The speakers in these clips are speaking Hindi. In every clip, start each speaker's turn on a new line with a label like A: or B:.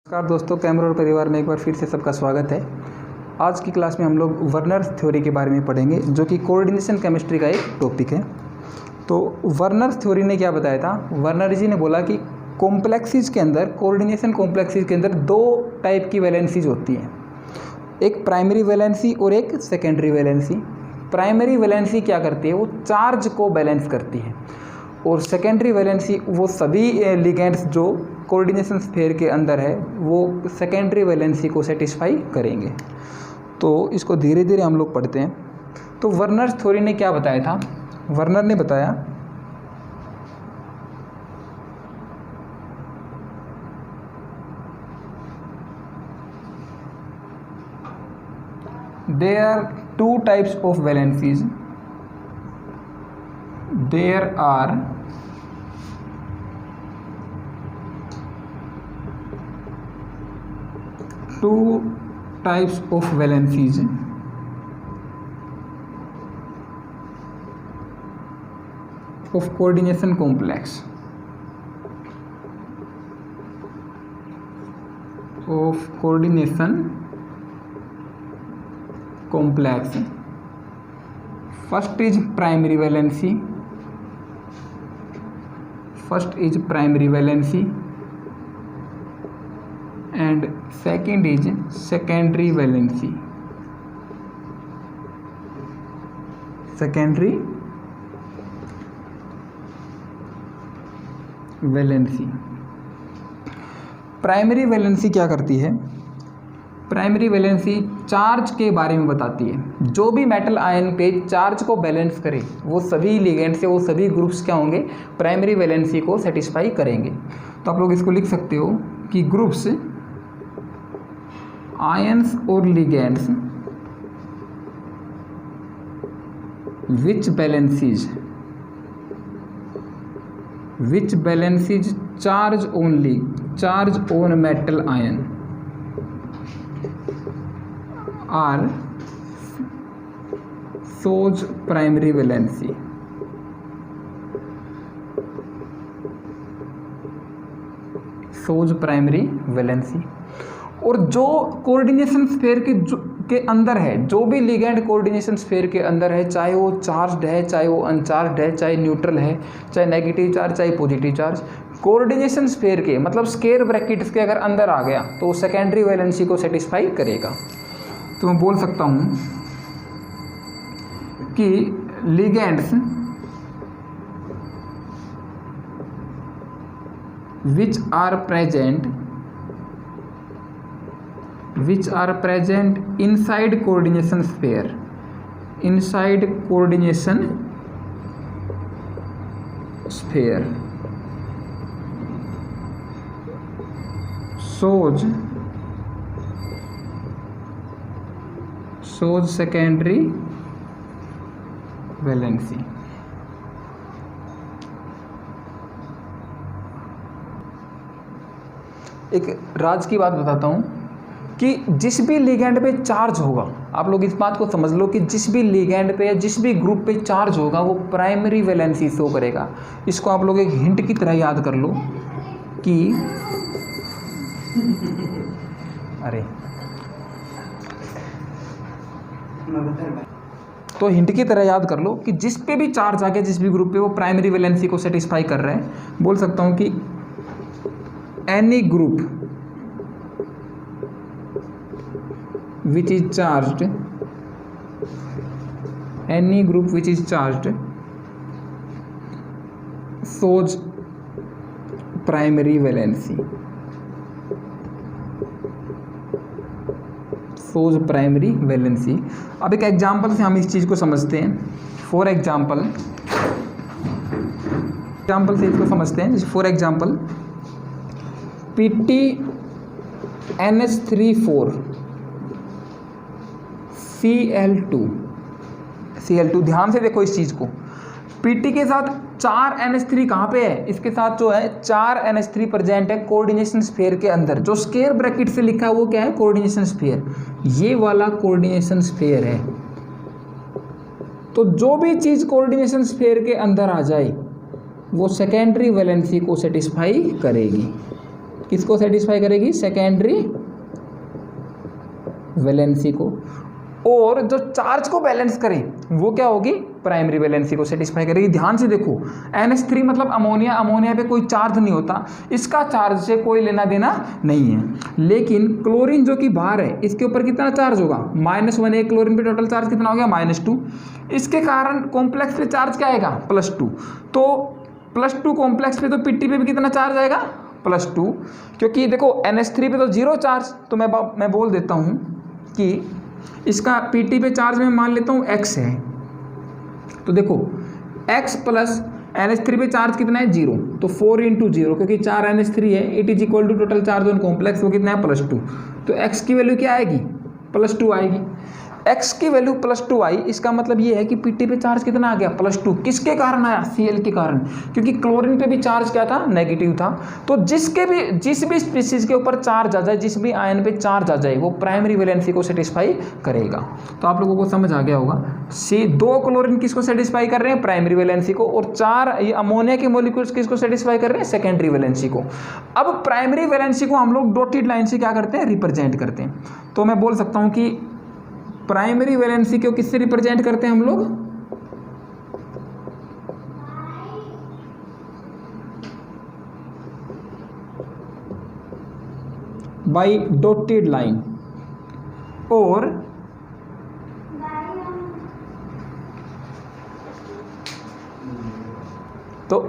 A: नमस्कार दोस्तों, कैमरोड परिवार में एक बार फिर से सबका स्वागत है। आज की क्लास में हम लोग वर्नर थ्योरी के बारे में पढ़ेंगे, जो कि कोऑर्डिनेशन केमिस्ट्री का एक टॉपिक है। तो वर्नर थ्योरी ने क्या बताया था? वर्नर जी ने बोला कि कॉम्प्लेक्सीज के अंदर, कोऑर्डिनेशन कॉम्प्लेक्सीज के अंदर दो टाइप की वैलेंसीज होती हैं, एक प्राइमरी वैलेंसी और एक सेकेंडरी वैलेंसी। प्राइमरी वैलेंसी क्या करती है? वो चार्ज को बैलेंस करती है, और सेकेंडरी वैलेंसी वो सभी लिगेंड्स जो कोऑर्डिनेशन स्फीयर के अंदर है वो सेकेंडरी वैलेंसी को सेटिस्फाई करेंगे। तो इसको धीरे धीरे हम लोग पढ़ते हैं। तो वर्नर थ्योरी ने क्या बताया था? वर्नर ने बताया there are two types of valencies. There are two types of valencies of coordination complex. Of coordination complex. First is primary valency. First is primary valency, and second is secondary valency. Secondary valency. Primary valency क्या करती है? प्राइमरी वैलेंसी चार्ज के बारे में बताती है। जो भी मेटल आयन पे चार्ज को बैलेंस करे वो सभी लिगेंड से, वो सभी ग्रुप्स क्या होंगे? प्राइमरी वैलेंसी को सेटिस्फाई करेंगे। तो आप लोग इसको लिख सकते हो कि ग्रुप्स आयंस और ligands which balances charge on metal ion are shows primary valency. shows primary valency। और जो कोऑर्डिनेशन स्फीयर के अंदर है, जो भी लिगेंड कोऑर्डिनेशन स्फीयर के अंदर है, चाहे वो चार्ज्ड है, चाहे वो अनचार्ज्ड है, चाहे न्यूट्रल है, चाहे नेगेटिव चार्ज, चाहे पॉजिटिव चार्ज, कोऑर्डिनेशन स्फीयर के मतलब स्क्वायर ब्रैकेट्स के अगर अंदर आ गया तो वो सेकेंडरी वैलेंसी को सेटिस्फाई करेगा। तो मैं बोल सकता हूँ कि ligands which are present inside coordination sphere shows secondary valency। एक राज की बात बताता हूँ कि जिस भी लिगेंड पे चार्ज होगा, आप लोग इस बात को समझ लो कि जिस भी लिगेंड पे या जिस भी ग्रुप पे चार्ज होगा वो प्राइमरी वैलेंसी शो करेगा। इसको आप लोग एक हिंट की तरह याद कर लो कि तो हिंट की तरह याद कर लो कि जिस पे भी चार्ज आ गया, जिस भी ग्रुप पे, वो प्राइमरी वैलेंसी को सेटिस्फाई कर रहा है। बोल सकता हूँ कि any group which is charged shows primary valency। अब एक एग्जांपल से हम इस चीज़ को समझते हैं। फॉर एग्जांपल से इसको समझते हैं। For example PtNH3 Cl2। ध्यान से देखो इस चीज़ को। Pt के साथ 4 NH3 कहाँ पे है? इसके साथ जो है 4 NH3 प्रेजेंट है कोऑर्डिनेशन स्फीयर के अंदर। जो स्क्वायर ब्रैकेट से लिखा है वो क्या है? Coordination sphere. ये वाला कोऑर्डिनेशन स्फीयर है। तो जो भी चीज़ कोऑर्डिनेशन स्फीयर के अंदर आ जाए वो सेकेंडरी वैलेंसी को सेटिस्फाई करेगी। किसको सेटिस्फाई करेगी? सेकेंडरी वैलेंसी को। और जो चार्ज को बैलेंस करे वो क्या होगी? प्राइमरी वैलेंसी को सेटिस्फाई करेगी। ध्यान से देखो, NH3 मतलब अमोनिया, अमोनिया पे कोई चार्ज नहीं होता, इसका चार्ज से कोई लेना देना नहीं है। लेकिन क्लोरीन जो कि बाहर है, इसके ऊपर कितना चार्ज होगा? -1। एक क्लोरीन पे टोटल चार्ज कितना हो गया? -2। इसके कारण कॉम्प्लेक्स पे चार्ज क्या आएगा? +2। तो +2 कॉम्प्लेक्स पे, तो पिट्टी पे भी कितना चार्ज आएगा? +2। क्योंकि देखो NH3 पे तो 0 चार्ज, तो मैं बोल देता हूँ कि इसका पीटी पे चार्ज में मान लेता हूँ x है। तो देखो x प्लस NH3 पे चार्ज कितना है? 0। तो 4 × 0, क्योंकि 4 NH3 है, it is equal to total charge on complex, वो कितना है? +2। तो x की वैल्यू क्या आएगी? +2 आएगी। x की वैल्यू +2 आई, इसका मतलब ये है कि पीटी पे चार्ज कितना आ गया? +2। किसके कारण आया? Cl के कारण, क्योंकि क्लोरीन पे भी चार्ज क्या था? नेगेटिव था। तो जिस भी स्पीसीज के ऊपर चार्ज आ जाए, जिस भी आयन पे चार्ज आ जाए, वो प्राइमरी वैलेंसी को सेटिस्फाई करेगा। तो आप लोगों को समझ आ गया होगा। 2 क्लोरीन किसको सेटिस्फाई कर रहे हैं? प्राइमरी वैलेंसी को। और 4 ये अमोनिया के मॉलिक्यूल्स किसको सेटिस्फाई कर रहे हैं? सेकेंडरी वैलेंसी को। अब प्राइमरी वैलेंसी को हम लोग डॉटेड लाइन से क्या करते हैं? रिप्रेजेंट करते हैं। तो मैं बोल सकता हूँ कि प्राइमरी वैलेंसी को किससे रिप्रेजेंट करते हैं हम लोग? By dotted line. और तो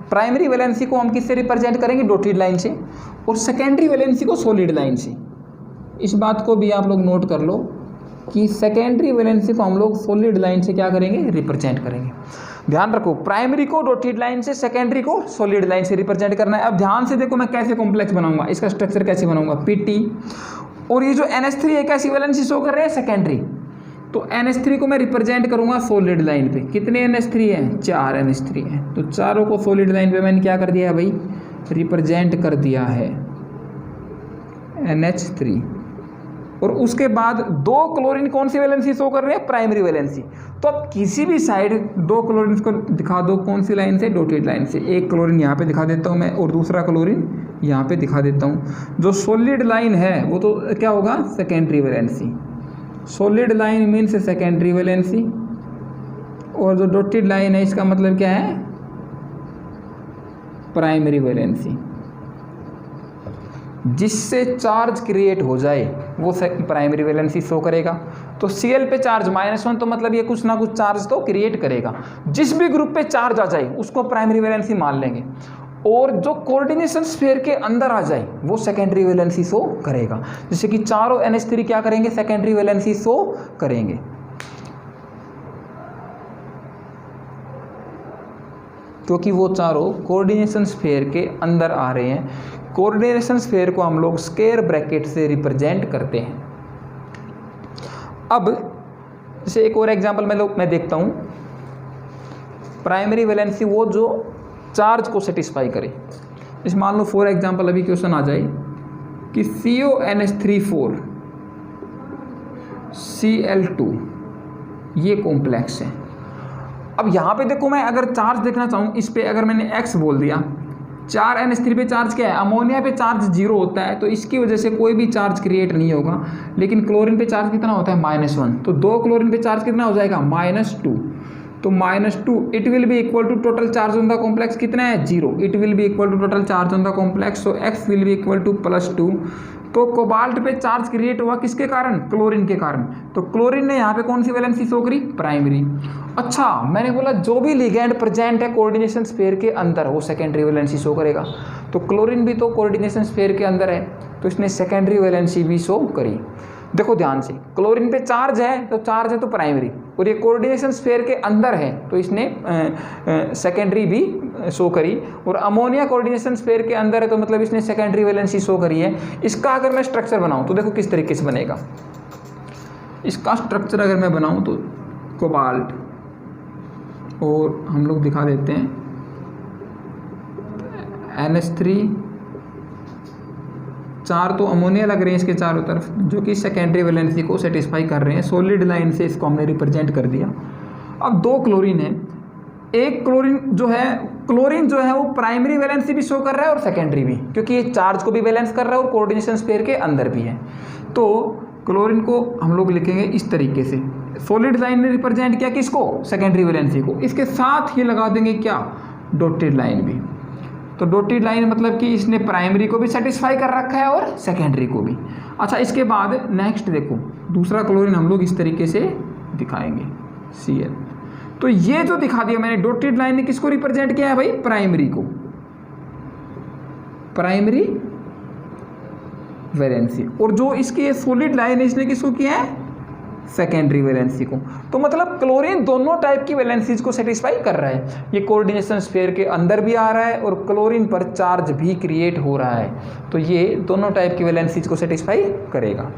A: प्राइमरी वैलेंसी को हम किससे रिप्रेजेंट करेंगे? डॉटेड लाइन से। और सेकेंडरी वैलेंसी को सॉलिड लाइन से। इस बात को भी आप लोग नोट कर लो कि सेकेंडरी वैलेंसी को हम लोग सॉलिड लाइन से क्या करेंगे? रिप्रेजेंट करेंगे। ध्यान रखो, प्राइमरी को डॉटेड लाइन से, सेकेंडरी को सॉलिड लाइन से रिप्रेजेंट करना है। अब ध्यान से देखो मैं कैसे कॉम्प्लेक्स बनाऊंगा, इसका स्ट्रक्चर कैसे बनाऊंगा? पीटी, और ये जो NH3 है कैसी वैलेंसी शो कर रहे हैं? सेकेंडरी। तो NH3 को मैं रिप्रेजेंट करूंगा सॉलिड लाइन पे। कितने NH3 हैं? 4 NH3 हैं। तो चारों को सॉलिड लाइन पे मैंने क्या कर दिया है भाई? रिप्रेजेंट कर दिया है NH3। और उसके बाद 2 क्लोरीन कौन सी वैलेंसी शो कर रहे हैं? Primary valency. तो अब किसी भी साइड 2 क्लोरीन को दिखा दो, कौन सी लाइन से? डॉटेड लाइन से। एक क्लोरीन यहाँ पे दिखा देता हूँ मैं, और दूसरा क्लोरीन यहाँ पे दिखा देता हूँ। जो सॉलिड लाइन है वो तो क्या होगा? Secondary valency. Solid line means secondary valency, और जो डॉटेड लाइन है इसका मतलब क्या है? Primary valency. जिससे चार्ज क्रिएट हो जाए वो प्राइमरी वैलेंसी शो करेगा। तो Cl पे चार्ज -1, तो मतलब ये कुछ ना कुछ चार्ज तो क्रिएट करेगा। जिस भी ग्रुप पे चार्ज आ जाए उसको प्राइमरी वैलेंसी मान लेंगे। और जो कोऑर्डिनेशन स्फीयर के अंदर आ जाए वो सेकेंडरी वैलेंसी शो करेगा। जैसे कि चारों NH3 क्या करेंगे? सेकेंडरी वैलेंसी शो करेंगे। क्योंकि वो चारों कोऑर्डिनेशन स्फीयर के अंदर आ रहे हैं। कोऑर्डिनेशन स्फीयर को हम लोग स्क्वायर ब्रैकेट से रिप्रेजेंट करते हैं। अब जैसे एक और एग्जांपल मैं देखता हूँ। प्राइमरी वैलेंसी वो जो चार्ज को सेटिस्फाई करे। इस मान लो फॉर एग्जांपल अभी क्वेश्चन आ जाए कि CONH3 Cl2 ये कॉम्प्लेक्स है। अब यहाँ पे देखो, मैं अगर चार्ज देखना चाहूँ इस पे, अगर मैंने x बोल दिया, 4 NH3 पे चार्ज क्या है? अमोनिया पे चार्ज 0 होता है, तो इसकी वजह से कोई भी चार्ज क्रिएट नहीं होगा। लेकिन क्लोरीन पे चार्ज कितना होता है? -1। तो 2 क्लोरीन पे चार्ज कितना हो जाएगा? -2। तो -2 it will be equal to total charge on the complex कितना है? 0। It will be equal to total charge on the complex, so x will be equal to +2। तो कोबाल्ट पे चार्ज क्रिएट हुआ किसके कारण? क्लोरीन के कारण। तो क्लोरीन ने यहाँ पे कौन सी वैलेंसी शो करी? प्राइमरी। अच्छा, मैंने बोला जो भी लिगैंड प्रेजेंट है कोऑर्डिनेशन स्फीयर के अंदर वो सेकेंडरी वैलेंसी शो करेगा। तो क्लोरीन भी तो कोऑर्डिनेशन स्फीयर के अंदर है, तो इसने सेकेंडरी वैलेंसी भी शो करी। देखो ध्यान से, क्लोरीन पे चार्ज है तो प्राइमरी, और ये कोऑर्डिनेशन स्फीयर के अंदर है तो इसने सेकेंडरी भी शो करी। और अमोनिया कोऑर्डिनेशन स्फीयर के अंदर है तो मतलब इसने सेकेंडरी वैलेंसी शो करी है। इसका अगर मैं स्ट्रक्चर बनाऊं तो देखो किस तरीके से बनेगा। इसका स्ट्रक्चर अगर मैं बनाऊं तो कोबाल्ट, और हम लोग दिखा देते हैं NH3, 4 तो अमोनिया लग रहे हैं इसके चारों तरफ, जो कि सेकेंडरी वैलेंसी को सेटिस्फाई कर रहे हैं। सॉलिड लाइन से इसको हमने रिप्रेजेंट कर दिया। अब 2 क्लोरीन है। एक क्लोरीन जो है क्लोरीन जो है वो प्राइमरी वैलेंसी भी शो कर रहा है और सेकेंडरी भी, क्योंकि ये चार्ज को भी बैलेंस कर रहा है और कोऑर्डिनेशन स्फीयर के अंदर भी है। तो क्लोरीन को हम लोग लिखेंगे इस तरीके से, सॉलिड लाइन ने रिप्रेजेंट किया किसको, सेकेंडरी वैलेंसी को, इसके साथ ही लगा देंगे क्या, डॉटेड लाइन भी। तो डॉटेड लाइन मतलब कि इसने प्राइमरी को भी सेटिस्फाई कर रखा है और सेकेंडरी को भी। अच्छा, इसके बाद नेक्स्ट देखो, दूसरा क्लोरीन हम लोग इस तरीके से दिखाएंगे Cl। तो ये जो दिखा दिया मैंने, डॉटेड लाइन ने किसको रिप्रेजेंट किया है भाई, प्राइमरी को, प्राइमरी वैलेंसी, और जो इसकी सॉलिड लाइन है इसने किसको किया है, सेकेंडरी वैलेंसी को। तो मतलब क्लोरीन दोनों टाइप की वैलेंसीज को सेटिस्फाई कर रहा है। ये कोऑर्डिनेशन स्फीयर के अंदर भी आ रहा है और क्लोरीन पर चार्ज भी क्रिएट हो रहा है, तो ये दोनों टाइप की वैलेंसीज को सेटिस्फाई करेगा।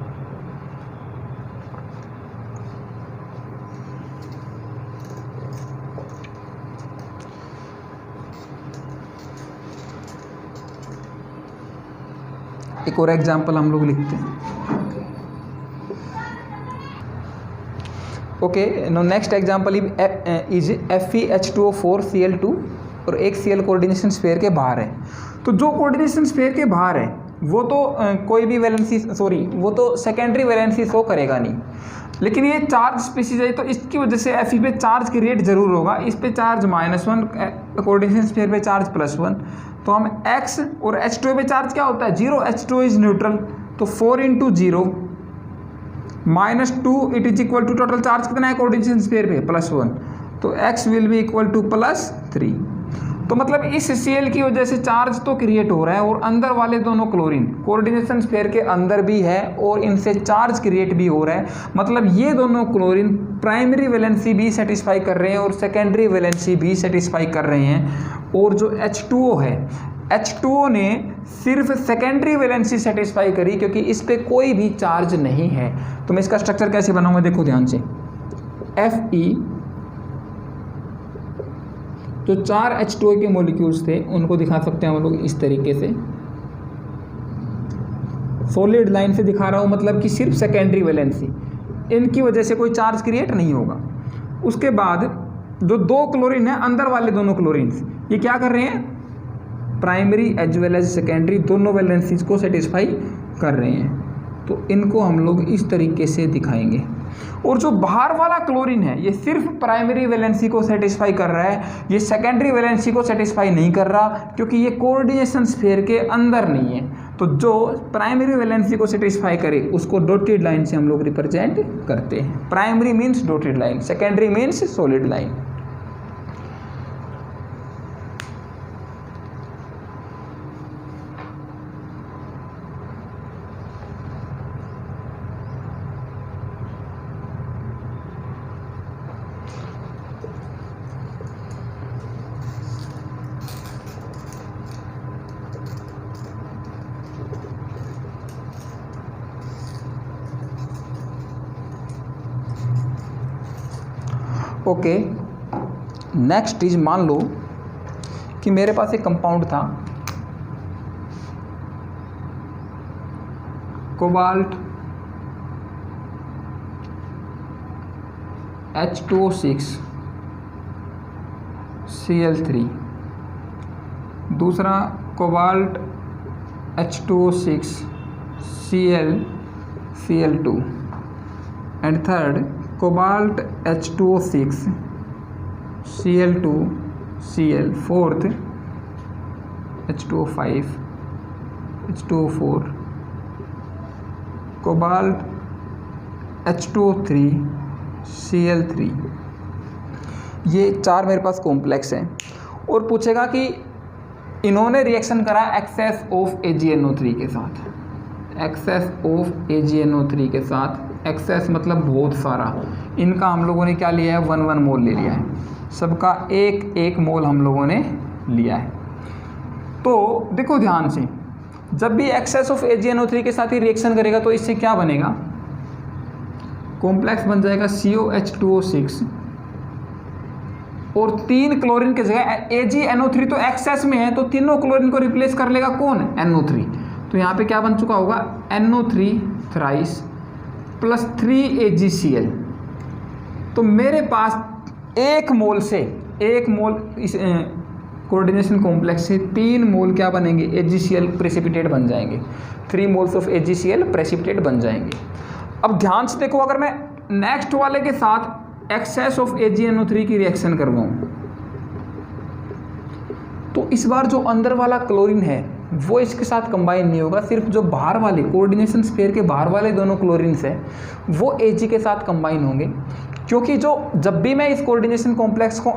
A: एक और एग्जाम्पल हम लोग लिखते हैं। Okay, no next example is FeH2O4Cl2 और एक Cl कोऑर्डिनेशन स्फीयर के बाहर है। तो जो कोऑर्डिनेशन स्फीयर के बाहर है वो तो कोई भी वैलेंसी वो तो सेकेंडरी वैलेंसी शो करेगा नहीं, लेकिन ये चार्ज स्पीशीज है तो इसकी वजह से Fe पे चार्ज क्रिएट जरूर होगा। इस पे चार्ज -1, कोऑर्डिनेशन स्फीयर पे चार्ज +1, तो हम X और H2O पे चार्ज क्या होता है, 0, H2O इज न्यूट्रल, तो 4 × 0 -2 it is equal to total charge कितना है कोऑर्डिनेशन स्फीयर पे, +1, तो X will be equal to +3। तो मतलब इस Cl की वजह से चार्ज तो क्रिएट हो रहा है और अंदर वाले दोनों क्लोरीन कोऑर्डिनेशन स्फीयर के अंदर भी है और इनसे चार्ज क्रिएट भी हो रहा है। मतलब ये दोनों क्लोरीन प्राइमरी वैलेंसी भी सेटिस्फाई कर रहे हैं और सेकेंडरी वैलेंसी भी सेटिस्फाई कर रहे हैं। और जो H2O है, H2O ने सिर्फ सेकेंडरी वैलेंसी सेटिस्फाई करी क्योंकि इस पे कोई भी चार्ज नहीं है। तो मैं इसका स्ट्रक्चर कैसे बनाऊंगा, देखो ध्यान से, Fe जो 4 H2O के मॉलिक्यूल्स थे उनको दिखा सकते हैं हम लोग इस तरीके से, सॉलिड लाइन से दिखा रहा हूँ, मतलब कि सिर्फ सेकेंडरी वैलेंसी, इनकी वजह से कोई चार्ज क्रिएट नहीं होगा। उसके बाद जो 2 क्लोरीन है, अंदर वाले दोनों क्लोरीन ये क्या कर रहे हैं, primary as well as secondary दोनों वैलेंसीज को सेटिस्फाई कर रहे हैं। तो इनको हम लोग इस तरीके से दिखाएंगे। और जो बाहर वाला क्लोरीन है ये सिर्फ प्राइमरी वैलेंसी को सेटिस्फाई कर रहा है, ये सेकेंडरी वैलेंसी को सेटिस्फाई नहीं कर रहा क्योंकि ये कोऑर्डिनेशन स्फीयर के अंदर नहीं है। तो जो प्राइमरी वैलेंसी को सेटिस्फाई करे उसको डॉटेड लाइन से हम लोग रिप्रेजेंट करते हैं। Primary means dotted line, secondary means solid line. Okay, next चीज, मान लो कि मेरे पास एक कंपाउंड था कोबाल्ट H2O6 Cl3, दूसरा cobalt H2O6 Cl2 and third cobalt H2O6 Cl2 Cl, fourth H2O5 H2O4 cobalt H2O3 Cl3। ये 4 मेरे पास कॉम्प्लेक्स हैं और पूछेगा कि इन्होंने रिएक्शन करा एक्सेस ऑफ AgNO3 के साथ, एक्सेस ऑफ AgNO3 के साथ, एक्सेस मतलब बहुत सारा, इनका हम लोगों ने क्या लिया है, 1 मोल ले लिया है, सबका 1 मोल हम लोगों ने लिया है। तो देखो ध्यान से, जब भी एक्सेस ऑफ AgNO3 के साथ ही रिएक्शन करेगा तो इससे क्या बनेगा, कॉम्प्लेक्स बन जाएगा COH2O6 और 3 क्लोरीन की जगह AgNO3 तो एक्सेस में है तो तीनों क्लोरीन को रिप्लेस कर लेगा कौन, NO3। तो यहाँ पे क्या बन चुका होगा, NO3 थ्राइस प्लस 3 AgCl। तो मेरे पास 1 मोल से 1 मोल इस कोऑर्डिनेशन कॉम्प्लेक्स से 3 मोल क्या बनेंगे, AgCl प्रेसिपिटेट बन जाएंगे, 3 मोल्स ऑफ AgCl प्रेसिपिटेट बन जाएंगे। अब ध्यान से देखो, अगर मैं नेक्स्ट वाले के साथ एक्सेस ऑफ AgNO3 की रिएक्शन करवाऊँ तो इस बार जो अंदर वाला क्लोरीन है वो इसके साथ कंबाइन नहीं होगा, सिर्फ जो बाहर वाले कोऑर्डिनेशन स्फीयर के बाहर वाले दोनों क्लोरीन्स हैं वो Ag के साथ कंबाइन होंगे, क्योंकि जब भी मैं इस कोऑर्डिनेशन कॉम्प्लेक्स को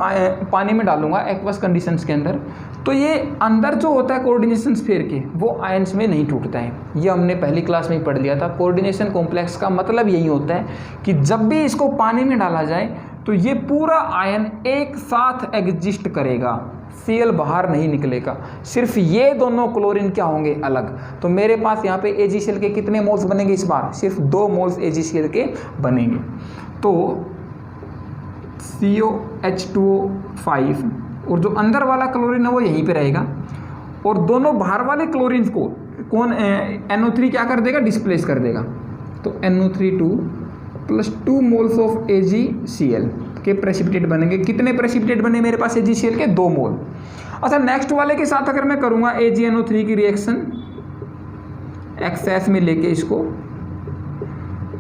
A: पानी में डालूंगा एक्वस कंडीशंस के अंदर, तो ये अंदर जो होता है कोऑर्डिनेशन स्फीयर के वो आयंस में नहीं टूटता है। ये हमने पहली क्लास में ही पढ़ लिया था। कोऑर्डिनेशन कॉम्प्लेक्स का मतलब यही होता है कि जब भी इसको पानी में डाला जाए तो ये पूरा आयन एक साथ एग्जिस्ट करेगा, Cl बाहर नहीं निकलेगा, सिर्फ ये दोनों क्लोरीन क्या होंगे, अलग। तो मेरे पास यहाँ पे AgCl के कितने मोल्स बनेंगे, इस बार सिर्फ 2 मोल्स AgCl के बनेंगे। तो COH2O5 और जो अंदर वाला क्लोरीन है वो यहीं पे रहेगा, और दोनों बाहर वाले क्लोरीन को कौन NO3 क्या कर देगा, डिस्प्लेस कर देगा। तो NO3 plus 2 moles of AgCl के प्रेसिपिटेट बनेंगे। कितने प्रेसिपिटेट बने मेरे पास AgCl के, 2 मोल। अच्छा, नेक्स्ट वाले के साथ अगर मैं करूँगा AgNO3 की रिएक्शन एक्सेस में लेके इसको,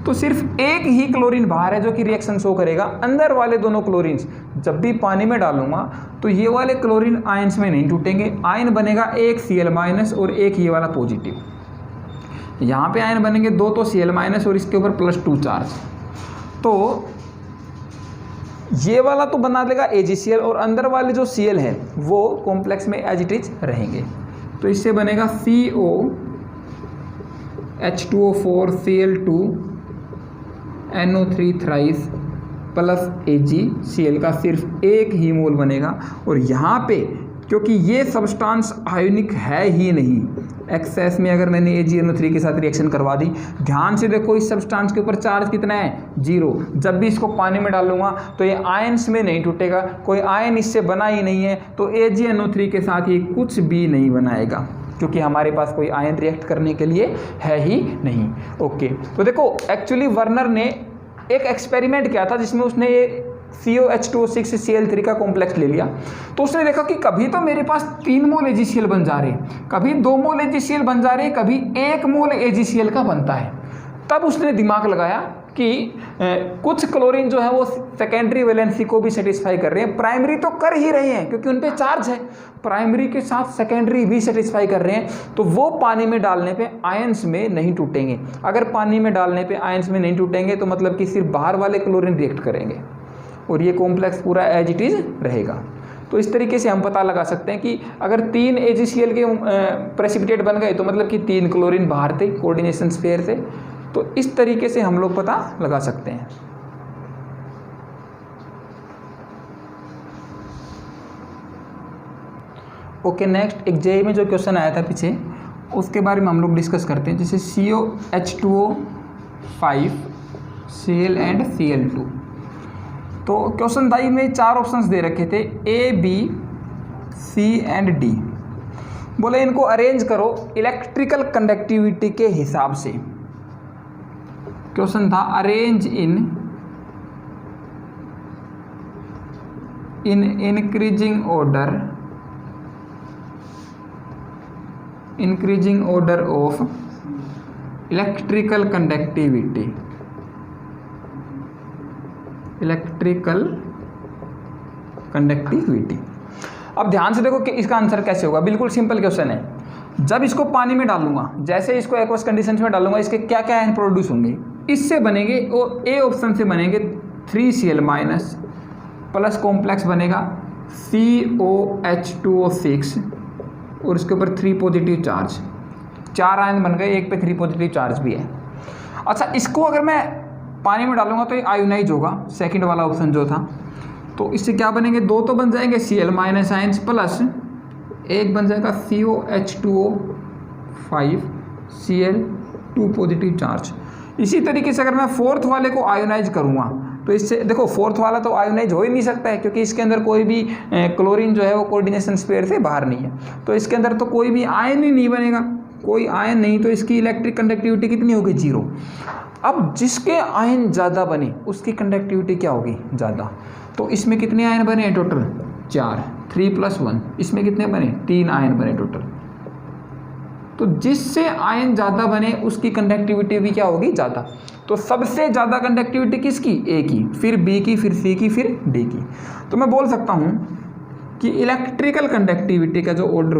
A: तो सिर्फ एक ही क्लोरीन बाहर है जो कि रिएक्शन शो करेगा। अंदर वाले दोनों क्लोरीन्स जब भी पानी में डालूंगा तो ये वाले क्लोरीन आयंस में नहीं टूटेंगे। आयन बनेगा एक Cl- और एक ये वाला पॉजिटिव। यहाँ पे आयन बनेंगे 2 तो Cl- और इसके ऊपर +2 चार्ज। तो ये वाला तो बना देगा AgCl, और अंदर वाले जो Cl है वो कॉम्प्लेक्स में एज इट इज रहेंगे। तो इससे बनेगा COH2O4 Cl2 NO3 thrice plus AgCl का सिर्फ एक ही मोल बनेगा। और यहाँ पे क्योंकि ये सब्सटेंस आयोनिक है ही नहीं, एक्सेस में अगर मैंने AgNO3 के साथ रिएक्शन करवा दी, ध्यान से देखो इस सब्सटेंस के ऊपर चार्ज कितना है, 0। जब भी इसको पानी में डालूंगा तो ये आयंस में नहीं टूटेगा, कोई आयन इससे बना ही नहीं है, तो AgNO3 के साथ ये कुछ भी नहीं बनाएगा, क्योंकि हमारे पास कोई आयन रिएक्ट करने के लिए है ही नहीं। ओके, तो देखो एक्चुअली वर्नर ने एक एक्सपेरिमेंट किया था जिसमें उसने ये COH2O6 Cl3 का कॉम्प्लेक्स ले लिया। तो उसने देखा कि कभी तो मेरे पास 3 मोल AgCl बन जा रहे हैं, कभी 2 मोल AgCl बन जा रहे हैं, कभी 1 मोल AgCl का बनता है। तब उसने दिमाग लगाया कि कुछ क्लोरीन जो है वो सेकेंडरी वैलेंसी को भी सेटिस्फाई कर रहे हैं, प्राइमरी तो कर ही रहे हैं क्योंकि उन पे चार्ज है, प्राइमरी के साथ सेकेंडरी भी सेटिस्फाई कर रहे हैं, तो वो पानी में डालने पे आयंस में नहीं टूटेंगे। अगर पानी में डालने पे आयंस में नहीं टूटेंगे तो मतलब कि सिर्फ बाहर वाले क्लोरीन रिएक्ट करेंगे और ये कॉम्प्लेक्स पूरा एज इट इज रहेगा। तो इस तरीके से हम पता लगा सकते हैं कि अगर 3 AgCl के प्रेसिपिटेट बन गए तो मतलब कि 3 क्लोरीन बाहर थे कोऑर्डिनेशन स्फीयर से। तो इस तरीके से हम लोग पता लगा सकते हैं। ओके, नेक्स्ट एक जेईई में जो क्वेश्चन आया था पीछे उसके बारे में हम लोग डिस्कस करते हैं। जैसे COH2O5 Cl एंड Cl2। तो क्वेश्चन दाई में 4 ऑप्शंस दे रखे थे, A, B, C and D। बोले इनको अरेंज करो इलेक्ट्रिकल कंडक्टिविटी के हिसाब से। क्वेश्चन था arrange in increasing order of electrical conductivity. अब ध्यान से देखो कि इसका आंसर कैसे होगा। बिल्कुल सिंपल क्वेश्चन है। जब इसको पानी में डालूंगा, जैसे इसको एक्वस कंडीशंस में डालूंगा, इसके क्या क्या आयन प्रोड्यूस होंगे, इससे बनेंगे और ए ऑप्शन से बनेंगे 3Cl- प्लस कॉम्प्लेक्स बनेगा COH2O6 और इसके ऊपर 3 पॉजिटिव चार्ज, 4 आयन बन गए, एक पे 3 पॉजिटिव चार्ज भी है। अच्छा, इसको अगर मैं पानी में डालूंगा तो ये आयोनाइज होगा, सेकंड वाला ऑप्शन जो था। तो इससे क्या बनेंगे, 2 तो बन जाएंगे Cl- आयंस प्लस एक बन जाएगा COH2O5 Cl2 पॉजिटिव चार्ज। इसी तरीके से अगर मैं फोर्थ वाले को आयोनाइज करूँगा तो इससे देखो फोर्थ वाला तो आयोनाइज हो ही नहीं सकता है क्योंकि इसके अंदर कोई भी क्लोरीन जो है वो कोऑर्डिनेशन स्फीयर से बाहर नहीं है, तो इसके अंदर तो कोई भी आयन ही नहीं बनेगा, कोई आयन नहीं, तो इसकी इलेक्ट्रिक कंडक्टिविटी कितनी होगी, 0। अब जिसके आयन ज़्यादा बने उसकी कंडक्टिविटी क्या होगी, ज़्यादा। तो इसमें कितने आयन बने हैं टोटल, 4, 3 + 1, इसमें कितने बने? 3 आयन बने टोटल। तो जिससे आयन ज़्यादा बने उसकी कंडक्टिविटी भी क्या होगी? ज़्यादा। तो सबसे ज़्यादा कंडक्टिविटी किसकी? ए की, फिर बी की, फिर सी की, फिर डी की। तो मैं बोल सकता हूँ कि इलेक्ट्रिकल कंडक्टिविटी का जो ऑर्डर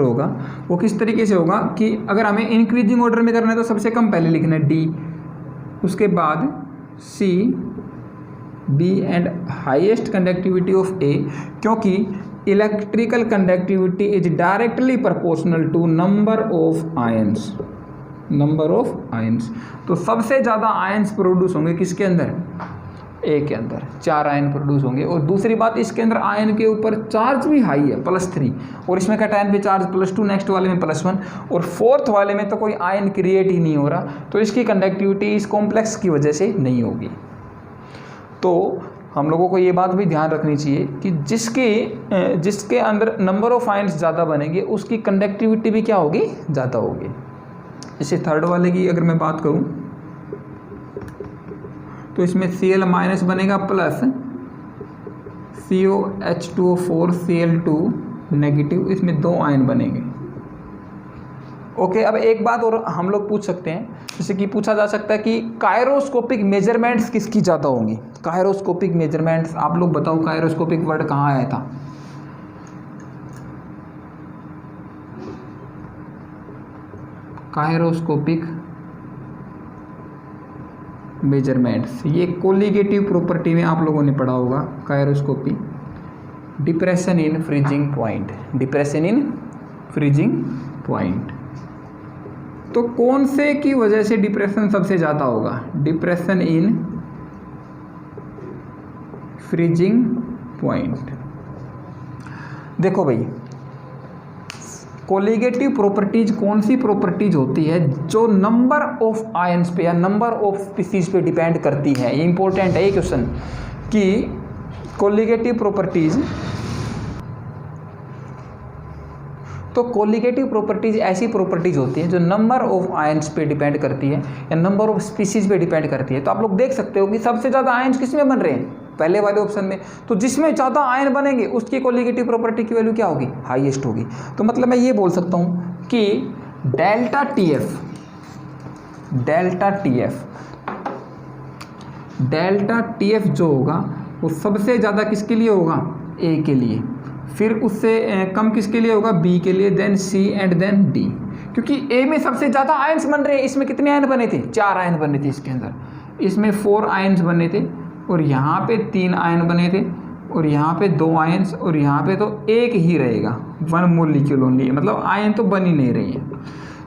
A: होगा वो किस तरीके से होगा कि अगर हमें इंक्रीजिंग ऑर्डर में करना है तो सबसे कम पहले लिखना है डी, उसके बाद C, B and highest conductivity of A, क्योंकि electrical conductivity is directly proportional to number of ions. तो सबसे ज़्यादा आयंस प्रोड्यूस होंगे किसके अंदर? ए के अंदर 4 आयन प्रोड्यूस होंगे। और दूसरी बात, इसके अंदर आयन के ऊपर चार्ज भी हाई है +3, और इसमें कैटायन पे चार्ज +2, नेक्स्ट वाले में +1, और फोर्थ वाले में तो कोई आयन क्रिएट ही नहीं हो रहा, तो इसकी कंडक्टिविटी इस कॉम्प्लेक्स की वजह से नहीं होगी। तो हम लोगों को ये बात भी ध्यान रखनी चाहिए कि जिसके अंदर नंबर ऑफ आयन्स ज़्यादा बनेंगे उसकी कंडक्टिविटी भी क्या होगी? ज़्यादा होगी। जैसे थर्ड वाले की अगर मैं बात करूं तो इसमें Cl- बनेगा प्लस COH2O4 Cl2 नेगेटिव, इसमें 2 आयन बनेंगे। ओके, अब एक बात और हम लोग पूछ सकते हैं, जैसे कि पूछा जा सकता है कि कायरोस्कोपिक मेजरमेंट्स किसकी ज़्यादा होंगी? कायरोस्कोपिक मेजरमेंट्स, आप लोग बताओ कायरोस्कोपिक वर्ड कहाँ आया था? कायरोस्कोपिक मेजरमेंट्स, ये कोलिगेटिव प्रॉपर्टी में आप लोगों ने पढ़ा होगा। कायरोस्कोपी, डिप्रेशन इन फ्रीजिंग पॉइंट। तो कौन से की वजह से डिप्रेशन सबसे ज़्यादा होगा? Depression in freezing point. देखो भाई, कोलिगेटिव प्रॉपर्टीज कौन सी प्रॉपर्टीज होती है जो नंबर ऑफ आयंस पे या नंबर ऑफ स्पीसीज पे डिपेंड करती है? ये इंपॉर्टेंट है ये क्वेश्चन कि कोलिगेटिव प्रॉपर्टीज, तो कोलिगेटिव प्रॉपर्टीज ऐसी प्रॉपर्टीज होती है जो नंबर ऑफ आयंस पे डिपेंड करती है या नंबर ऑफ स्पीसीज पे डिपेंड करती है। तो आप लोग देख सकते हो कि सबसे ज़्यादा आयंस किस में बन रहे हैं? पहले वाले ऑप्शन में। तो जिसमें ज़्यादा आयन बनेंगे उसकी कोलिगेटिव प्रॉपर्टी की वैल्यू क्या होगी? हाईएस्ट होगी। तो मतलब मैं ये बोल सकता हूँ कि डेल्टा टीएफ जो होगा वो सबसे ज़्यादा किसके लिए होगा? ए के लिए, फिर उससे कम किसके लिए होगा? बी के लिए, then C and then D. क्योंकि ए में सबसे ज़्यादा आयन्स बन रहे हैं। इसमें कितने आयन बने थे? 4 आयन बने थे इसके अंदर। इसमें 4 आयन्स बने थे, और यहाँ पे 3 आयन बने थे, और यहाँ पे 2 आयन्स, और यहाँ पे तो 1 ही रहेगा, 1 मॉलिक्यूल ओनली, मतलब आयन तो बन ही नहीं रही है।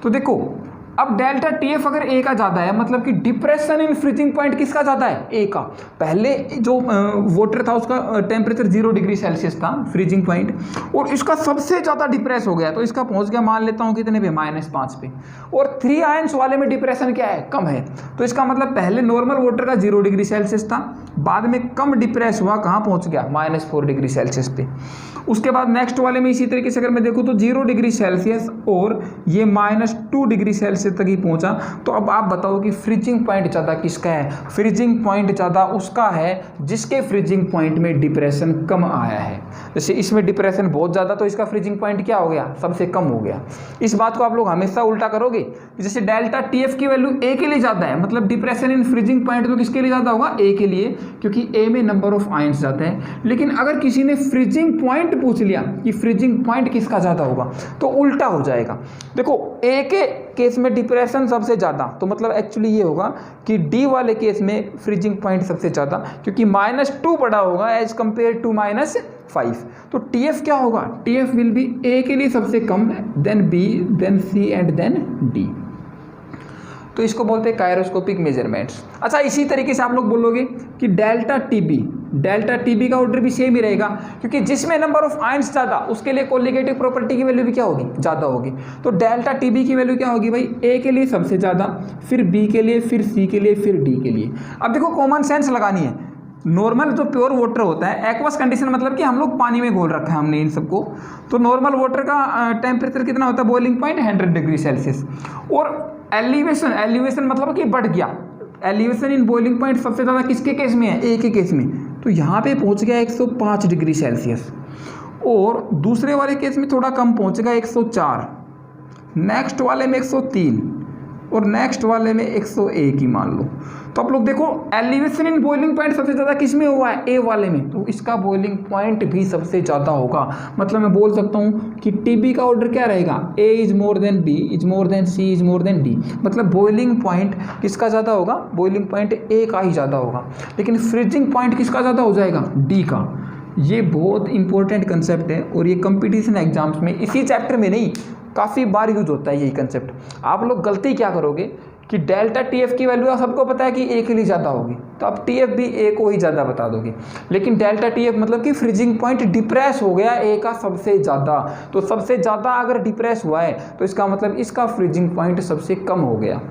A: तो देखो, अब डेल्टा टीएफ अगर ए का ज़्यादा है, मतलब कि डिप्रेशन इन फ्रीजिंग पॉइंट किसका ज़्यादा है? ए का। पहले जो वाटर था उसका टेम्परेचर 0 डिग्री सेल्सियस था फ्रीजिंग पॉइंट, और इसका सबसे ज़्यादा डिप्रेस हो गया, तो इसका पहुंच गया, मान लेता हूँ कितने पे? -5 पे। और 3 आयंस वाले में डिप्रेशन क्या है? कम है। तो इसका मतलब पहले नॉर्मल वाटर का 0 डिग्री सेल्सियस था, बाद में कम डिप्रेस हुआ, कहाँ पहुँच गया? -4 डिग्री सेल्सियस पे। उसके बाद नेक्स्ट वाले में इसी तरीके से अगर मैं देखूँ तो 0 डिग्री सेल्सियस और ये -2 डिग्री सेल्सियस तक ही पहुंचा। तो अब आप बताओ कि फ्रीजिंग पॉइंट ज़्यादा किसका है? फ्रीजिंग पॉइंट ज़्यादा उसका है जिसके फ्रीजिंग पॉइंट में डिप्रेशन कम आया है। जैसे इसमें डिप्रेशन बहुत ज़्यादा, तो इसका फ्रीजिंग पॉइंट क्या हो गया? सबसे कम हो गया। इस बात को आप लोग हमेशा उल्टा करोगे, जैसे डेल्टा टीएफ की वैल्यू ए के लिए ज़्यादा है, मतलब डिप्रेशन इन फ्रीजिंग पॉइंट तो किसके लिए ज़्यादा होगा? ए के लिए, क्योंकि ए में नंबर ऑफ आयंस ज़्यादा है। लेकिन अगर किसी ने फ्रीजिंग पॉइंट पूछ लिया कि फ्रीजिंग पॉइंट किसका ज़्यादा होगा, तो उल्टा हो जाएगा। देखो, ए के केस में डिप्रेशन सबसे ज़्यादा, तो मतलब एक्चुअली ये होगा कि डी वाले केस में फ्रीजिंग पॉइंट सबसे ज़्यादा, क्योंकि -2 बड़ा होगा एज कंपेयर टू -5। तो टीएफ क्या होगा? टीएफ विल बी ए के लिए सबसे कम, then B, then C and then D. तो इसको बोलते हैं कायरोस्कोपिक मेजरमेंट्स। अच्छा, इसी तरीके से आप लोग बोलोगे कि डेल्टा टीबी का ऑर्डर भी सेम ही रहेगा, क्योंकि जिसमें नंबर ऑफ आयंस ज़्यादा उसके लिए कोलिगेटिव प्रॉपर्टी की वैल्यू भी क्या होगी? ज़्यादा होगी। तो डेल्टा टीबी की वैल्यू क्या होगी भाई? ए के लिए सबसे ज़्यादा, फिर बी के लिए, फिर सी के लिए, फिर डी के लिए। अब देखो, कॉमन सेंस लगानी है। नॉर्मल जो प्योर वाटर होता है, एक्वस कंडीशन मतलब कि हम लोग पानी में घोल रखा है हमने इन सबको, तो नॉर्मल वाटर का टेम्परेचर कितना होता है? Boiling point 100 degree Celsius. और एलिवेशन, एलिवेशन मतलब कि बढ़ गया, एलिवेशन इन बॉइलिंग पॉइंट सबसे ज़्यादा किसके केस में है, ए के केस में, तो यहाँ पे पहुँच गया 105 डिग्री सेल्सियस, और दूसरे वाले केस में थोड़ा कम पहुँचेगा 104, नेक्स्ट वाले में 103, और नेक्स्ट वाले में 101 ही मान लो। तो आप लोग देखो एलिवेशन इन बॉइलिंग पॉइंट सबसे ज़्यादा किस में हुआ है, ए वाले में, तो इसका बॉइलिंग पॉइंट भी सबसे ज़्यादा होगा। मतलब मैं बोल सकता हूँ कि टीबी का ऑर्डर क्या रहेगा, A is more than B is more than C is more than D, मतलब बॉइलिंग पॉइंट किसका ज़्यादा होगा, बॉइलिंग पॉइंट ए का ही ज़्यादा होगा, लेकिन फ्रीजिंग पॉइंट किसका ज़्यादा हो जाएगा, डी का। ये बहुत इंपॉर्टेंट कंसेप्ट है और ये कंपटीशन एग्जाम्स में इसी चैप्टर में नहीं काफ़ी बार यूज होता है यही कंसेप्ट। आप लोग गलती क्या करोगे कि डेल्टा टी एफ की वैल्यू सबको पता है कि ए के लिए ज़्यादा होगी, तो आप टी एफ भी ए को ही ज़्यादा बता दोगे, लेकिन डेल्टा टी एफ मतलब कि फ्रीजिंग पॉइंट डिप्रेस हो गया ए का सबसे ज़्यादा, तो सबसे ज़्यादा अगर डिप्रेस हुआ है तो इसका मतलब इसका फ्रीजिंग पॉइंट सबसे कम हो गया।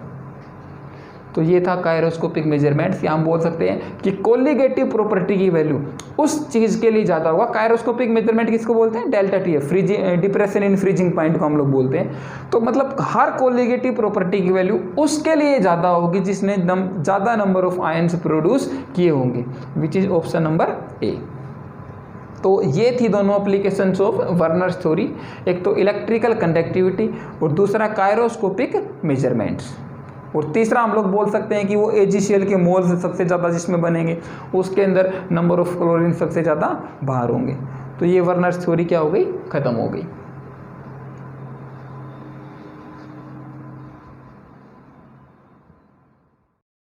A: तो ये था कायरोस्कोपिक मेजरमेंट्स, या हम बोल सकते हैं कि कोलिगेटिव प्रॉपर्टी की वैल्यू उस चीज़ के लिए ज़्यादा होगा। कायरोस्कोपिक मेजरमेंट किसको बोलते हैं, delta T F, depression in freezing point को हम लोग बोलते हैं। तो मतलब हर कोलिगेटिव प्रॉपर्टी की वैल्यू उसके लिए ज़्यादा होगी जिसने ज़्यादा नंबर ऑफ आयन्स प्रोड्यूस किए होंगे, which is option number A. तो ये थी दोनों एप्लीकेशंस ऑफ वर्नर्स थ्योरी, एक तो इलेक्ट्रिकल कंडक्टिविटी और दूसरा कायरोस्कोपिक मेजरमेंट्स, और तीसरा हम लोग बोल सकते हैं कि वो AgCl के मोल्स सबसे ज़्यादा जिसमें बनेंगे उसके अंदर नंबर ऑफ क्लोरीन सबसे ज़्यादा बाहर होंगे। तो ये वर्नर्स थ्योरी क्या हो गई, ख़त्म हो गई।